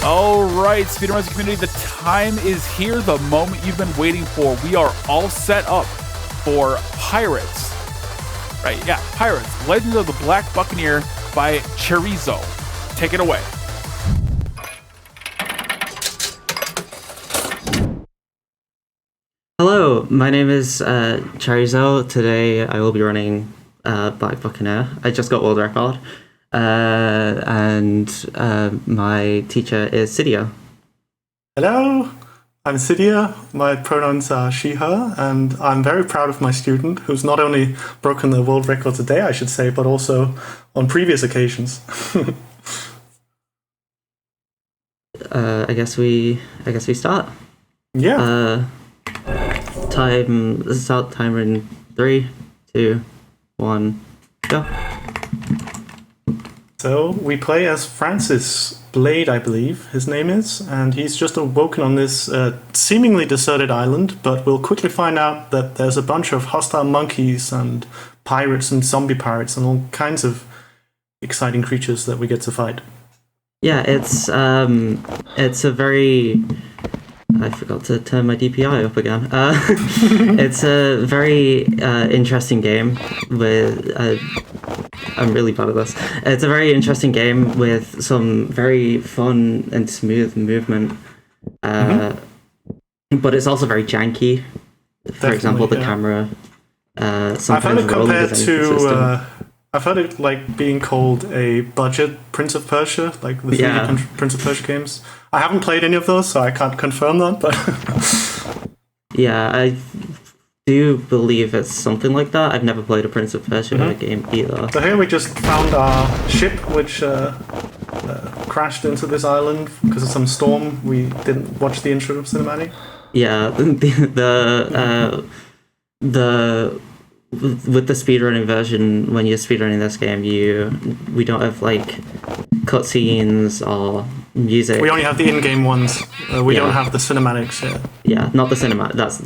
Alright, Speedromizer community, the time is here, the moment you've been waiting for. We are all set up for Pirates. Right, yeah, Pirates. Legend of the Black Buccaneer by Cxerizo. Take it away. Hello, my name is Cxerizo. Today I will be running Black Buccaneer. I just got world record. And my teacher is Cydia. Hello, I'm Cydia. My pronouns are she, her, and I'm very proud of my student who's not only broken the world record today, I should say, but also on previous occasions. I guess we start. Yeah. Start timer in 3, 2, 1, go. So we play as Francis Blade, I believe his name is, and he's just awoken on this seemingly deserted island, but we'll quickly find out that there's a bunch of hostile monkeys and pirates and zombie pirates and all kinds of exciting creatures that we get to fight. Yeah, it's a very... I forgot to turn my DPI up again. It's a very interesting game with... I'm really bad at this. It's a very interesting game with some very fun and smooth movement. But it's also very janky. For example, the camera. I've heard it compared to... I've heard it like being called a budget Prince of Persia, like the 3D Prince of Persia games. I haven't played any of those, so I can't confirm that, but... Yeah, I do believe it's something like that. I've never played a Prince of Persia game either. So here we just found our ship, which crashed into this island because of some storm. We didn't watch the intro cinematic. Yeah, with the speedrunning version, when you're speedrunning this game, we don't have like cutscenes or music. We only have the in-game ones. We don't have the cinematics yet. Yeah, not the cinematic. That's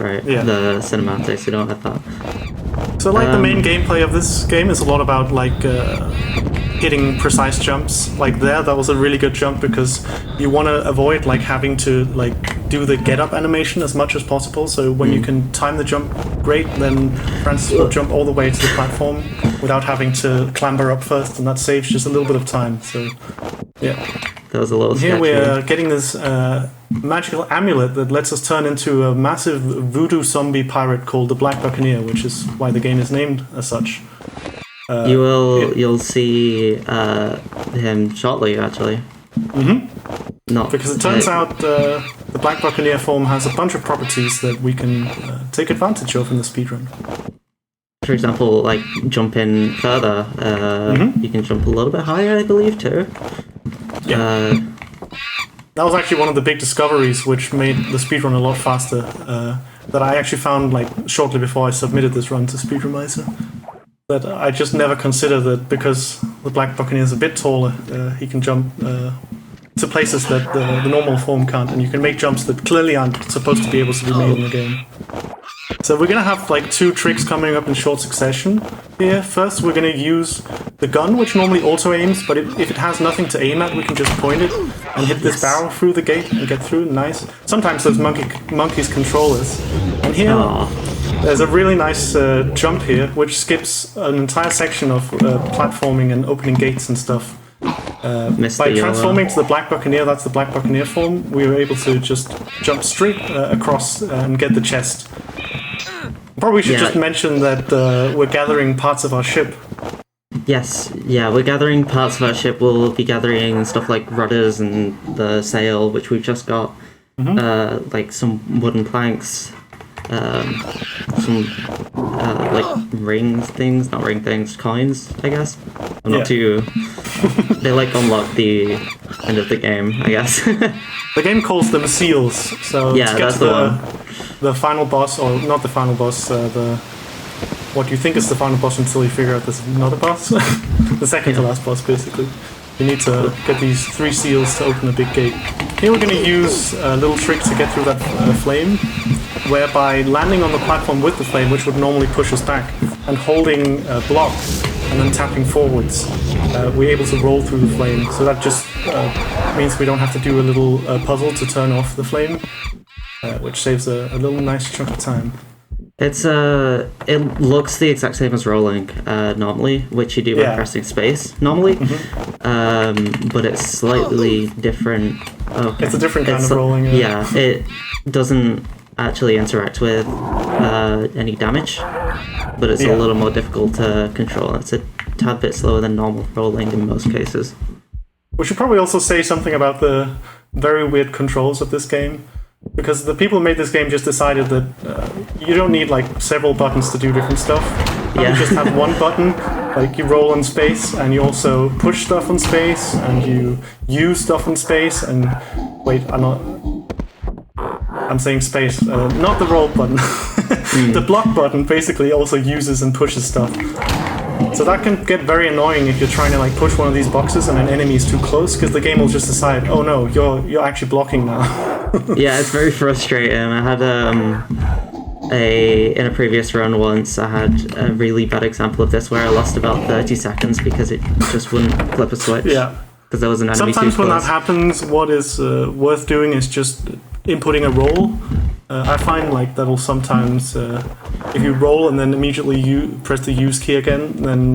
right. Yeah. The cinematics, we don't have that. So like the main gameplay of this game is a lot about like hitting precise jumps. Like that was a really good jump because you want to avoid like having to like do the get-up animation as much as possible. So when you can time the jump great, then Francis will jump all the way to the platform without having to clamber up first, and that saves just a little bit of time. So yeah, that was a little here sketchy. We're getting this magical amulet that lets us turn into a massive voodoo zombie pirate called the Black Buccaneer, which is why the game is named as such. You'll see him shortly, actually. Not because it turns out the Black Buccaneer form has a bunch of properties that we can take advantage of in the speedrun. For example, like jumping further, you can jump a little bit higher, I believe, too. Yeah. That was actually one of the big discoveries which made the speedrun a lot faster, that I actually found like shortly before I submitted this run to Speedromizer. That I just never considered that because the Black Buccaneer is a bit taller, he can jump to places that the normal form can't, and you can make jumps that clearly aren't supposed to be able to be made in the game. So we're going to have like 2 tricks coming up in short succession here. First, we're going to use the gun, which normally auto-aims, but if it has nothing to aim at, we can just point it and hit this barrel through the gate and get through. Nice. Sometimes those monkeys control us. And here, there's a really nice jump here, which skips an entire section of platforming and opening gates and stuff. By transforming to the Black Buccaneer, that's the Black Buccaneer form, we were able to just jump straight across and get the chest. Probably should just mention that we're gathering parts of our ship. Yes, yeah, we're gathering parts of our ship. We'll be gathering stuff like rudders and the sail, which we've just got. Like some wooden planks, some like not ring things, coins, I guess. I'm not too... They like unlock the end of the game, I guess. The game calls them seals, so yeah, that's the one. The final boss, or not the final boss, what you think is the final boss until you figure out there's another boss. The second to last boss, basically. You need to get these 3 seals to open a big gate. Here we're going to use a little trick to get through that flame, whereby landing on the platform with the flame, which would normally push us back, and holding a block and then tapping forwards, we're able to roll through the flame. So that just means we don't have to do a little puzzle to turn off the flame, which saves a little nice chunk of time. It's it looks the exact same as rolling normally, which you do by pressing space normally, but it's slightly different. Okay. It's a different kind of rolling. Yeah, it doesn't actually interact with any damage, but it's a little more difficult to control. It's a tad bit slower than normal rolling in most cases. We should probably also say something about the very weird controls of this game. Because the people who made this game just decided that you don't need like several buttons to do different stuff. You just have one button, like you roll on space, and you also push stuff on space, and you use stuff on space, and wait, I'm saying space, not the roll button. The block button basically also uses and pushes stuff. So that can get very annoying if you're trying to like push one of these boxes and an enemy is too close, because the game will just decide, oh no, you're actually blocking now. Yeah, it's very frustrating. I had in a previous run once, I had a really bad example of this where I lost about 30 seconds because it just wouldn't flip a switch. Yeah. Because there was an enemy Sometimes too when close. that happens, what is worth doing is just inputting a roll. I find like that'll sometimes, if you roll and then immediately you press the use key again, then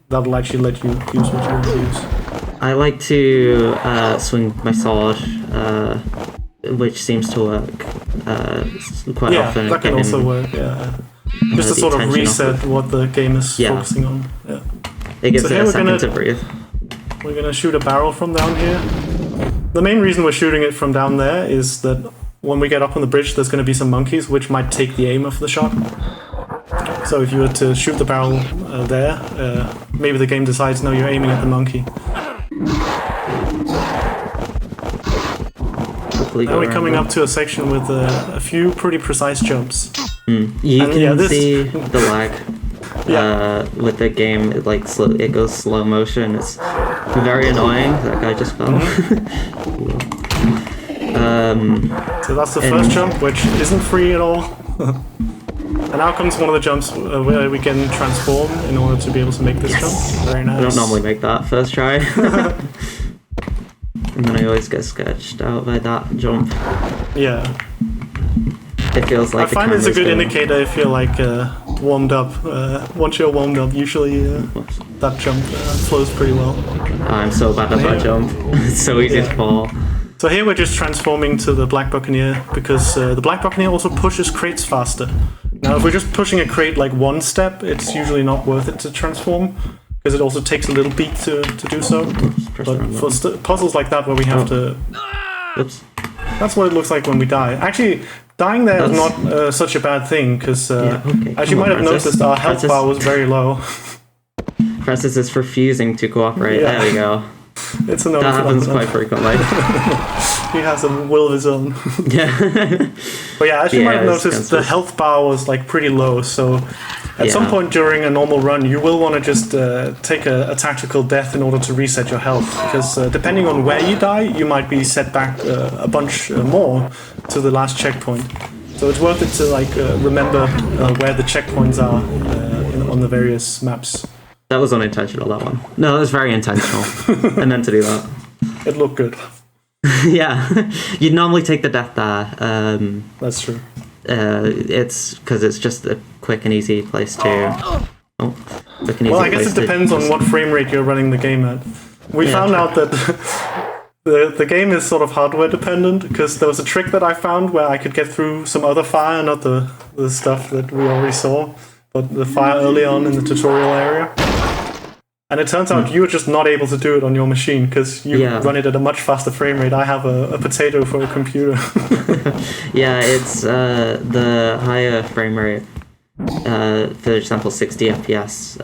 that'll actually let you use what you want to use. I like to swing my sword, which seems to work quite often. Yeah, that can also work, just to sort of reset what the game is focusing on. Yeah. It gives it a second to breathe. We're going to shoot a barrel from down here. The main reason we're shooting it from down there is that when we get up on the bridge, there's going to be some monkeys which might take the aim of the shot. So if you were to shoot the barrel there, maybe the game decides, no, you're aiming at the monkey. Now we're coming up to a section with a few pretty precise jumps. You can see the lag with the game. It goes slow motion. It's very annoying. That guy just fell. So that's the first jump, which isn't free at all. And now comes one of the jumps where we can transform in order to be able to make this jump. Very nice. I don't normally make that first try. And then I always get sketched out by that jump. Yeah. It feels like I find it's a good indicator if you're like warmed up. Once you're warmed up, usually that jump flows pretty well. I'm so bad at that jump. It's so easy to fall. So here we're just transforming to the Black Buccaneer because the Black Buccaneer also pushes crates faster. Now if we're just pushing a crate like one step, it's usually not worth it to transform because it also takes a little beat to do so. But for puzzles like that where we have to... Oops. That's what it looks like when we die. Actually, dying there is not such a bad thing because as you might have noticed, our health bar was very low. Francis is refusing to cooperate. Yeah. There we go. It's a that happens quite frequently. He has a will of his own. Yeah. But yeah, as you might have noticed, the health bar was like pretty low. So at some point during a normal run, you will want to just take a tactical death in order to reset your health. Because depending on where you die, you might be set back a bunch more to the last checkpoint. So it's worth it to like remember where the checkpoints are on the various maps. That was unintentional, that one. No, it was very intentional. I meant to do that. It looked good. Yeah. You'd normally take the death there. That's true. It's because it's just a quick and easy place to... Well, I guess it depends on what frame rate you're running the game at. We found out that the game is sort of hardware dependent because there was a trick that I found where I could get through some other fire, not the stuff that we already saw, but the fire early on in the tutorial area. And it turns out you were just not able to do it on your machine because you run it at a much faster frame rate. I have a potato for a computer. Yeah, it's the higher frame rate, for example 60 FPS,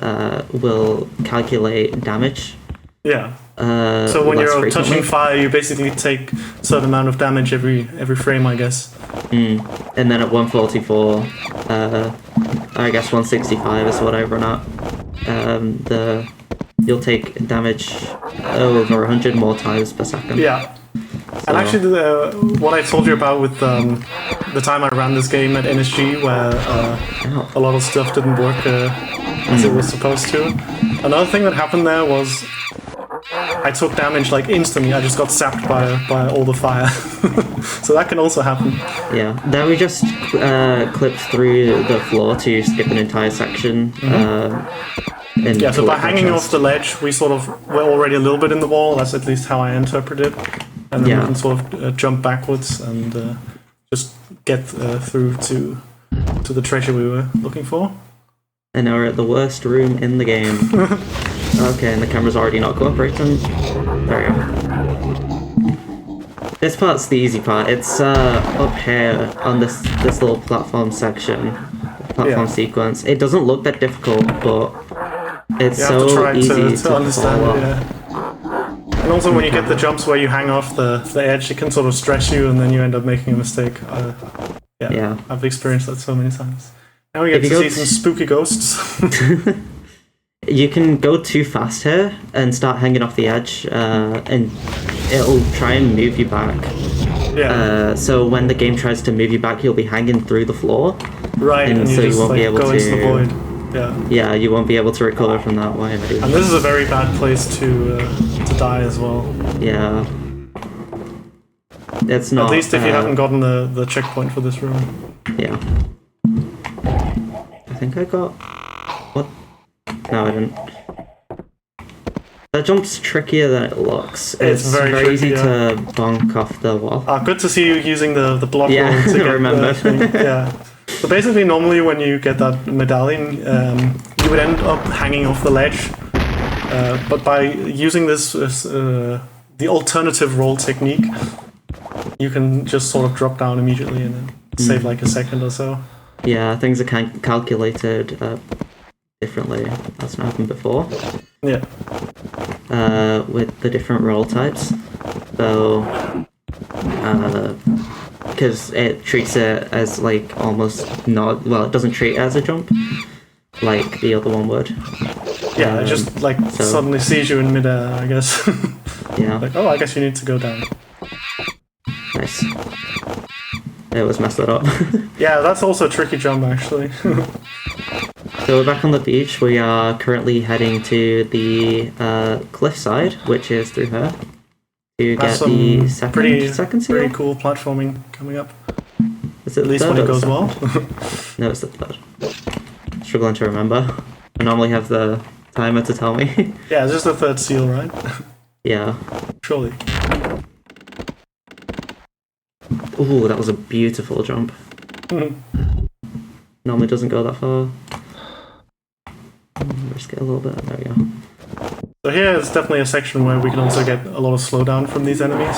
will calculate damage. Yeah. So when you're touching fire, you basically take a certain amount of damage every frame, I guess. And then at 144, I guess 165 is what I run at. You'll take damage over 100 more times per second. Yeah. So. And actually, what I told you about with the time I ran this game at NSG, where a lot of stuff didn't work as it was supposed to, Another thing that happened there was I took damage like instantly. I just got zapped by all the fire. So that can also happen. Yeah, there we just clipped through the floor to skip an entire section. Yeah, so by hanging off the ledge, we sort of were already a little bit in the wall. That's at least how I interpret it. And then we can sort of jump backwards and just get through to the treasure we were looking for. And now we're at the worst room in the game. Okay, and the camera's already not cooperating. There we go. This part's the easy part. It's up here on this little platform section, platform sequence. It doesn't look that difficult, but it's so easy to understand follow. it, yeah. And also when you get the jumps where you hang off the edge, it can sort of stress you and then you end up making a mistake. I've experienced that so many times. Now we get to see some spooky ghosts. You can go too fast here and start hanging off the edge, and it'll try and move you back. Yeah. So when the game tries to move you back, you'll be hanging through the floor. Right, and so you just won't be able go to into the void. Yeah. Yeah, you won't be able to recover from that way. And this is a very bad place to die as well. Yeah. It's not. At least if you haven't gotten the checkpoint for this room. Yeah. I think I got... What? No, I didn't. That jump's trickier than it looks. It's very tricky, easy to bonk off the wall. Good to see you using the block roll to get remember. Yeah. So basically, normally when you get that medallion, you would end up hanging off the ledge. But by using this, the alternative roll technique, you can just sort of drop down immediately and then save like a second or so. Yeah, things are calculated differently. That's not happened before. Yeah. With the different roll types. So, because it treats it as like almost not, well, it doesn't treat it as a jump like the other one would. Yeah, it just like suddenly sees you in midair, I guess. Yeah. Like, oh, I guess you need to go down. Nice. It was messed that up. Yeah, that's also a tricky jump actually. So we're back on the beach. We are currently heading to the cliffside, which is through here, to get the second seal. Pretty cool platforming coming up. Is it at least when it goes well? No, it's the third. Struggling to remember. I normally have the timer to tell me. Yeah, it's just the third seal, right? Yeah. Surely. Ooh, that was a beautiful jump. Normally doesn't go that far. Risk it a little bit. There we go. So here is definitely a section where we can also get a lot of slowdown from these enemies.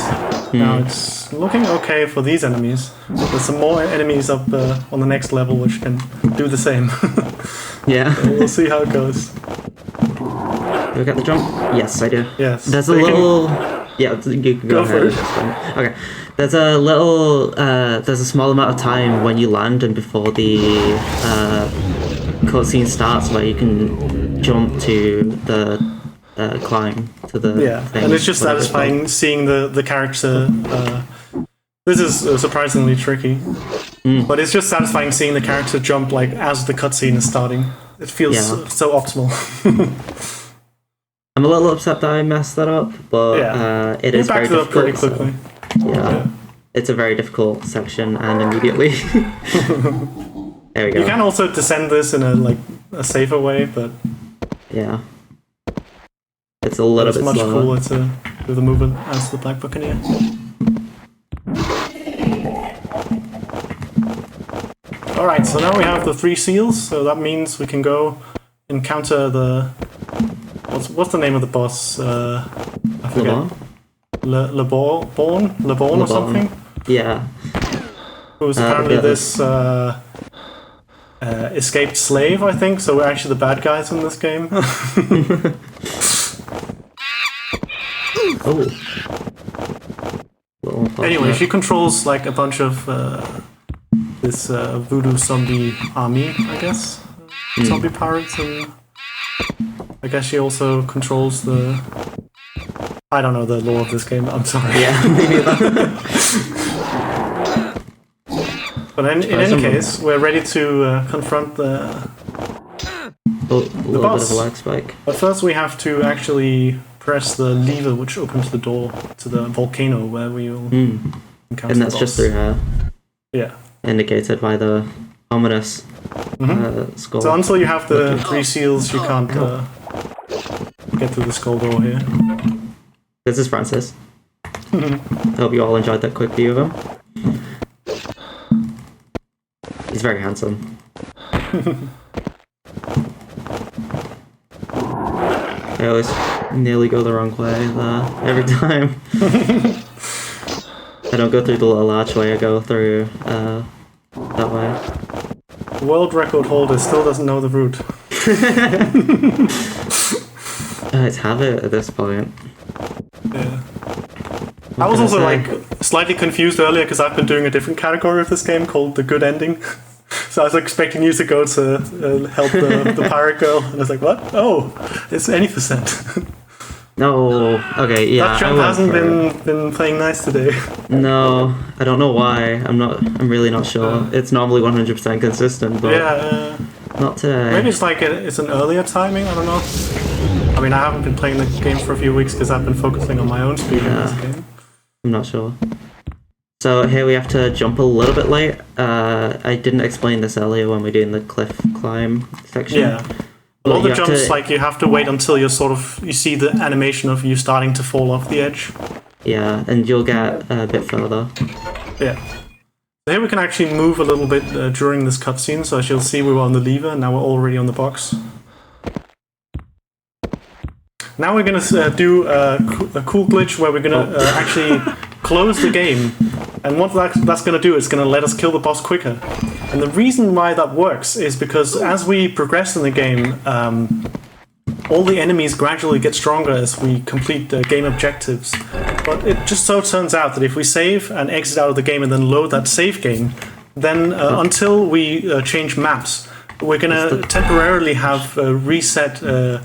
Now it's looking okay for these enemies. There's some more enemies up on the next level which can do the same. Yeah. So we'll see how it goes. Do I get the jump? Yes, I do. Yes. There's a little... Yeah, you can go ahead. Okay. There's a little... there's a small amount of time when you land and before the cutscene starts where you can jump to the climb to the thing, and it's just satisfying seeing the character. This is surprisingly tricky, but it's just satisfying seeing the character jump like as the cutscene is starting. It feels so optimal. I'm a little upset that I messed that up, but it is very difficult. Pretty quickly. So, it's a very difficult section, and immediately. There we go. You can also descend this in a safer way, but yeah, it's a little bit much slower. cooler to do the movement as the Black Buccaneer. All right, so now we have the 3 seals, so that means we can go encounter the what's the name of the boss? I forget. Le-Born or something. Yeah. Who's apparently this escaped slave, I think, so we're actually the bad guys in this game. Oh. Anyway, she controls like a bunch of this voodoo zombie army, I guess. Zombie pirates, and I guess she also controls the... I don't know the lore of this game, I'm sorry. Yeah, maybe that. But in any case, we're ready to confront the little bit of a lag spike. But first we have to actually press the lever which opens the door to the volcano where we will encounter And that's the boss. just through her. Yeah. Indicated by the ominous skull. So until you have the 3 seals, you can't get through the skull door here. This is Francis. I hope you all enjoyed that quick view of him. He's very handsome. I always nearly go the wrong way there, every time. I don't go through the little archway, I go through that way. World record holder still doesn't know the route. It's habit at this point. Yeah. I was also like slightly confused earlier because I've been doing a different category of this game called the good ending. So I was expecting you to go to help the pirate girl, and I was like, what? Oh, it's any percent. No, okay, yeah. That jump hasn't been playing nice today. No, I don't know why. I'm really not sure. It's normally 100% consistent, but not today. Maybe it's like it's an earlier timing. I don't know. I mean, I haven't been playing the game for a few weeks because I've been focusing on my own speed in this game. I'm not sure. So here we have to jump a little bit late. I didn't explain this earlier when we were doing the cliff climb section. Yeah. All the jumps, like, you have to wait until you see the animation of you starting to fall off the edge. Yeah, and you'll get a bit further. Yeah. So here we can actually move a little bit during this cutscene, so as you'll see we were on the lever, and now we're already on the box. Now we're going to do a cool glitch where we're going to actually close the game. And what that's going to do is going to let us kill the boss quicker. And the reason why that works is because as we progress in the game, all the enemies gradually get stronger as we complete the game objectives. But it just so turns out that if we save and exit out of the game and then load that save game, then until we change maps, we're going to temporarily have reset the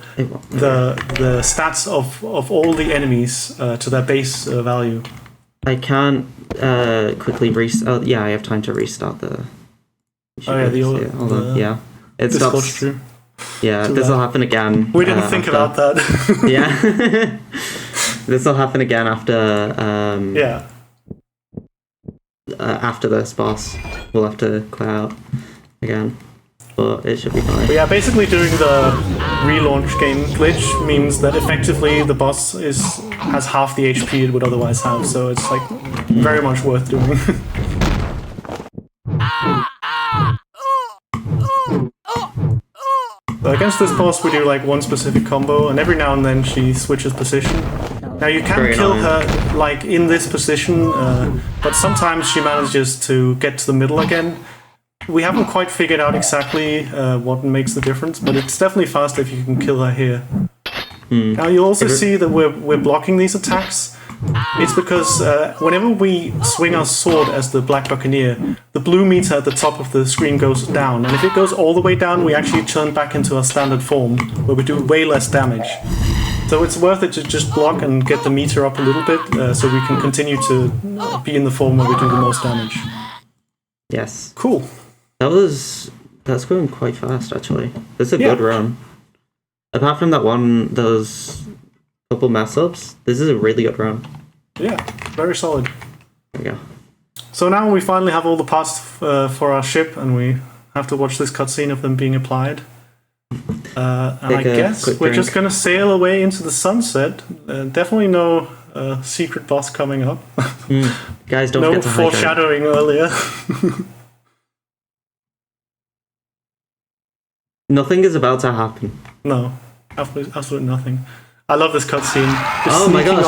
stats of all the enemies to their base value. I can't quickly restart. Oh, yeah, I have time to restart the. Oh yeah, hold on. Yeah, it stops. True. Yeah, this will happen again. We didn't think about that. Yeah, this will happen again after. After this boss, we'll have to quit out again, but it should be fine. But yeah, basically doing the relaunch game glitch means that effectively the boss has half the HP it would otherwise have, so it's like very much worth doing. So against this boss we do like one specific combo, and every now and then she switches position. Now you can kill her like in this position, but sometimes she manages to get to the middle again. We haven't quite figured out exactly what makes the difference, but it's definitely faster if you can kill her here. Now you'll also see that we're blocking these attacks. It's because whenever we swing our sword as the Black Buccaneer, the blue meter at the top of the screen goes down, and if it goes all the way down, we actually turn back into our standard form, where we do way less damage. So it's worth it to just block and get the meter up a little bit, so we can continue to be in the form where we do the most damage. Yes. Cool. That's going quite fast, actually. It's a good run. Apart from those couple mess ups, this is a really good run. Yeah, very solid. There we go. So now we finally have all the parts for our ship, and we have to watch this cutscene of them being applied. And I guess we're just going to sail away into the sunset. Definitely no secret boss coming up. Guys, don't no forget to hydrate. foreshadowing earlier. Nothing is about to happen. No, absolutely nothing. I love this cutscene. Oh my gosh!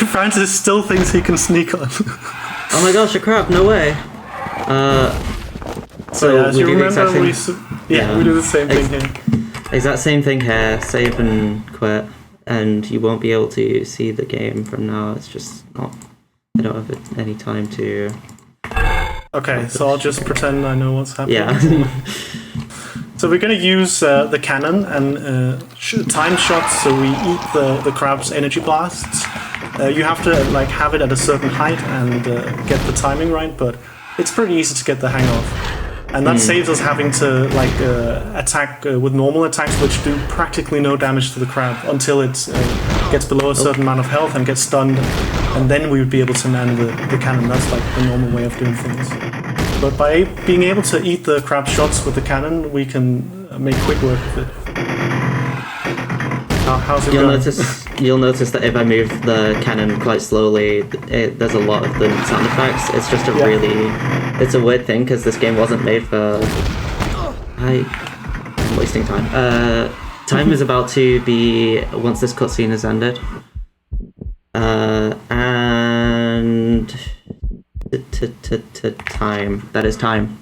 Francis still thinks he can sneak on. Oh my gosh! Crap! No way. So yeah, as you remember, we do the same thing here. Exact same thing here. Save and quit, and you won't be able to see the game from now. It's just not. I don't have any time to. Okay, so I'll just pretend I know what's happening. Yeah. So we're going to use the cannon and time shots, so we eat the crab's energy blasts. You have to like have it at a certain height and get the timing right, but it's pretty easy to get the hang of. and that saves us having to like attack with normal attacks, which do practically no damage to the crab until it gets below a certain amount of health and gets stunned, and then we would be able to man the cannon. That's like the normal way of doing things. But by being able to eat the crab shots with the cannon, we can make quick work of it. How's it going? You'll notice that if I move the cannon quite slowly, there's a lot of the sound effects. It's just it's a weird thing because this game wasn't made for. I'm wasting time. Time is about to be once this cutscene has ended, and time. That is time.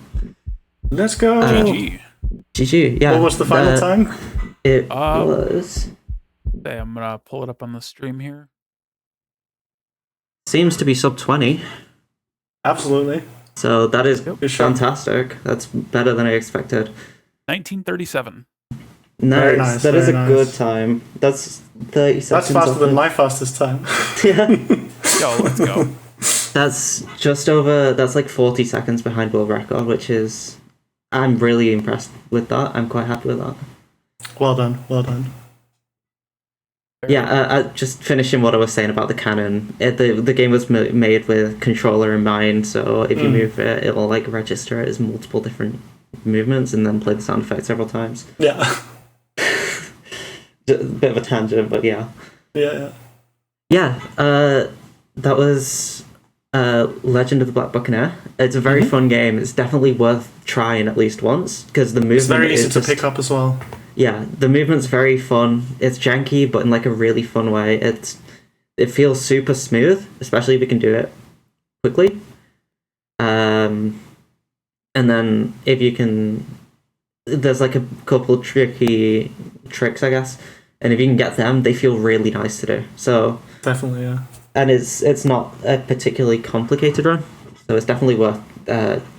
Let's go. GG. Yeah. What was the final time? It was. Okay, I'm gonna pull it up on the stream here. Seems to be sub 20. Absolutely. So that is fantastic. That's better than I expected. 1937. Nice. That is a good time. That's 30 seconds. That's faster than my fastest time. Yeah. Yo, let's go. That's just over. That's like 40 seconds behind world record, which is. I'm really impressed with that. I'm quite happy with that. Well done. Well done. Yeah, just finishing what I was saying about the cannon. The game was made with controller in mind, so if you move it, it will like register it as multiple different movements and then play the sound effect several times. Yeah. A bit of a tangent, but yeah. Yeah. Yeah, that was Legend of the Black Buccaneer. It's a very fun game. It's definitely worth trying at least once because the movement is very easy is to pick up as well. Yeah, the movement's very fun. It's janky, but in like a really fun way. It feels super smooth, especially if you can do it quickly. And then if you can, there's like a couple tricky tricks, I guess. And if you can get them, they feel really nice to do. So definitely, yeah. And it's not a particularly complicated run, so it's definitely worth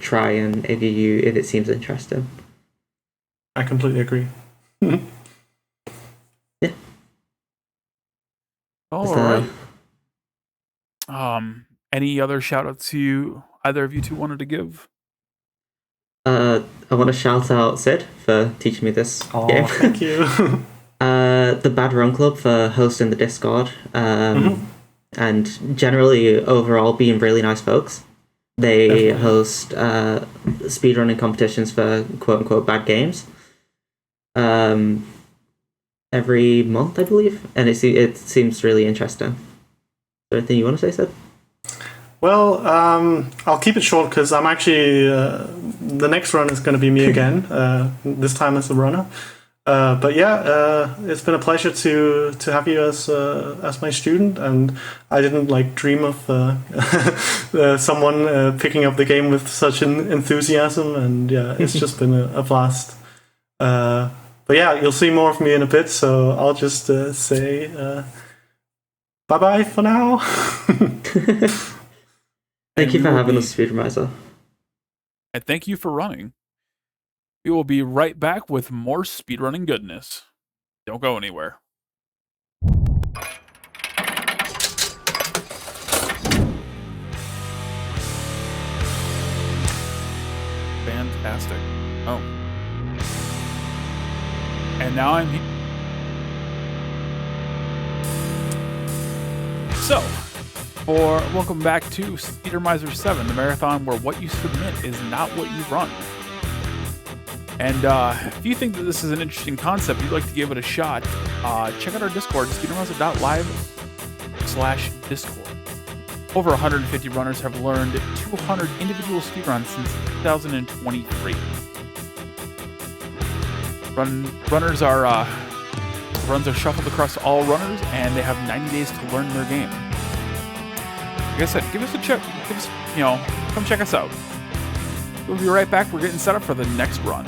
trying if it seems interesting. I completely agree. Yeah. All right. Any other shout outs either of you two wanted to give? I want to shout out Sid for teaching me this game. Thank you. The Bad Run Club for hosting the Discord. And generally overall being really nice folks. They Definitely. host speedrunning competitions for quote unquote bad games. Every month, I believe, and it seems really interesting. Is there anything you want to say, Sid? Well, I'll keep it short because I'm actually the next run is going to be me again. This time as the runner. But yeah, it's been a pleasure to have you as my student, and I didn't like dream of someone picking up the game with such an enthusiasm, and yeah, it's just been a blast. But yeah, you'll see more of me in a bit, so I'll just say bye-bye for now. Thank you for having us, Speedromizer. And thank you for running. We will be right back with more speedrunning goodness. Don't go anywhere. Fantastic. Oh. And now I'm here. So, welcome back to Speedromizer 7, the marathon where what you submit is not what you run. And if you think that this is an interesting concept, you'd like to give it a shot, check out our Discord, speedromizer.live/Discord. Over 150 runners have learned 200 individual speedruns since 2023. Runs are shuffled across all runners, and they have 90 days to learn their game. Like I said, give us a check. Come check us out. We'll be right back. We're getting set up for the next run.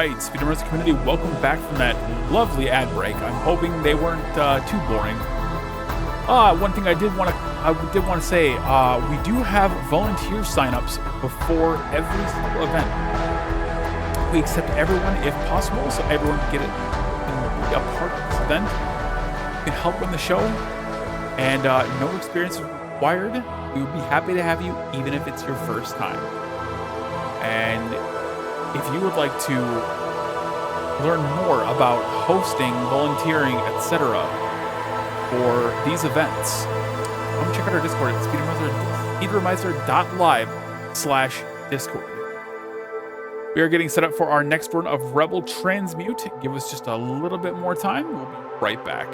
right, Speedromizer community, welcome back from that lovely ad break. I'm hoping they weren't too boring. One thing I did want to say, we do have volunteer signups before every single event. We accept everyone if possible, so everyone can get it and be a part of this event. You can help run the show, and no experience is required. We would be happy to have you, even if it's your first time. And if you would like to learn more about hosting, volunteering, etc. for these events, come check out our Discord at speedromizer.live/Discord. We are getting set up for our next run of Rebel Transmute. Give us just a little bit more time. We'll be right back.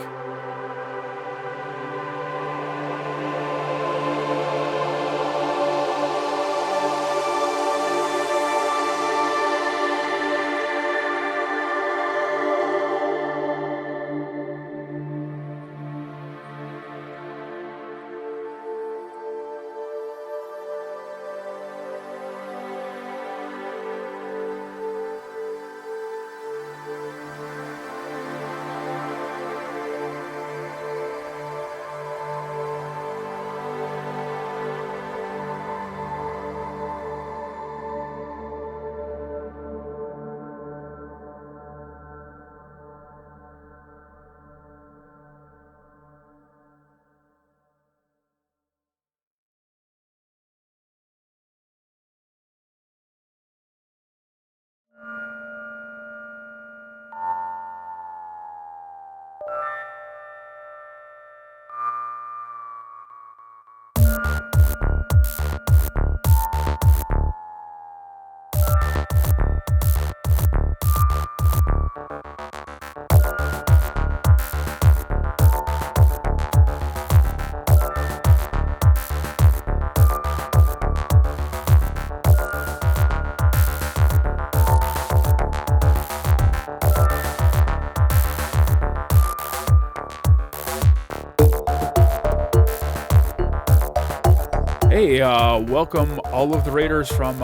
Hey, welcome all of the raiders from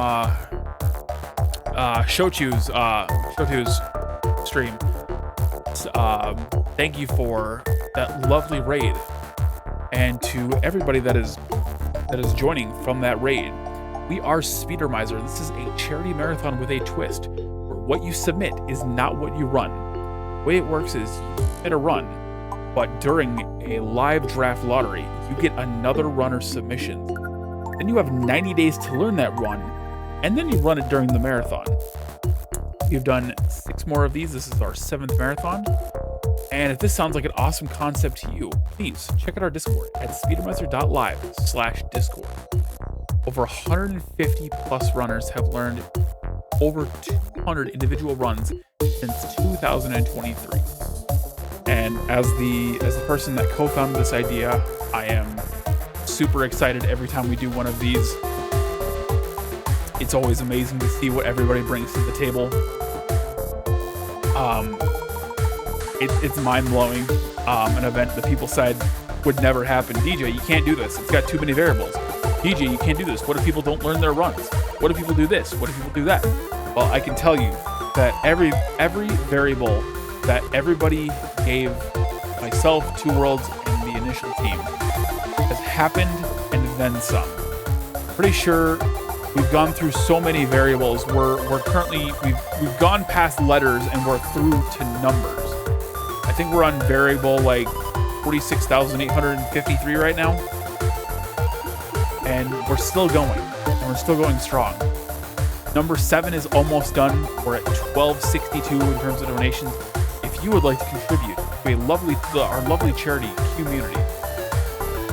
Shochu's stream. Thank you for that lovely raid, and to everybody that is joining from that raid. We are Speedromizer. This is a charity marathon with a twist, where what you submit is not what you run. The way it works is you submit a run, but during a live draft lottery, you get another runner's submission. Then you have 90 days to learn that run, and then you run it during the marathon. We've done 6 more of these. This is our 7th marathon. And if this sounds like an awesome concept to you, please check out our Discord at speedromizer.live/Discord. Over 150 plus runners have learned over 200 individual runs since 2023. And as the person that co-founded this idea, I am super excited every time we do one of these. It's always amazing to see what everybody brings to the table. It's mind-blowing. An event that people said would never happen. DJ, you can't do this. It's got too many variables. DJ, you can't do this. What if people don't learn their runs? What if people do this? What if people do that? Well, I can tell you that every variable that everybody gave myself, Two Worlds, and the initial team has happened and then some. Pretty sure we've gone through so many variables. We're currently we've gone past letters and we're through to numbers. I think we're on variable like 46,853 right now, and we're still going. And we're still going strong. Number 7 is almost done. We're at 1262 in terms of donations. If you would like to contribute to our lovely charity, QMUNITY,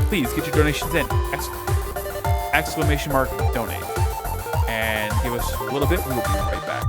please get your donations in. !donate. And give us a little bit. We'll be right back.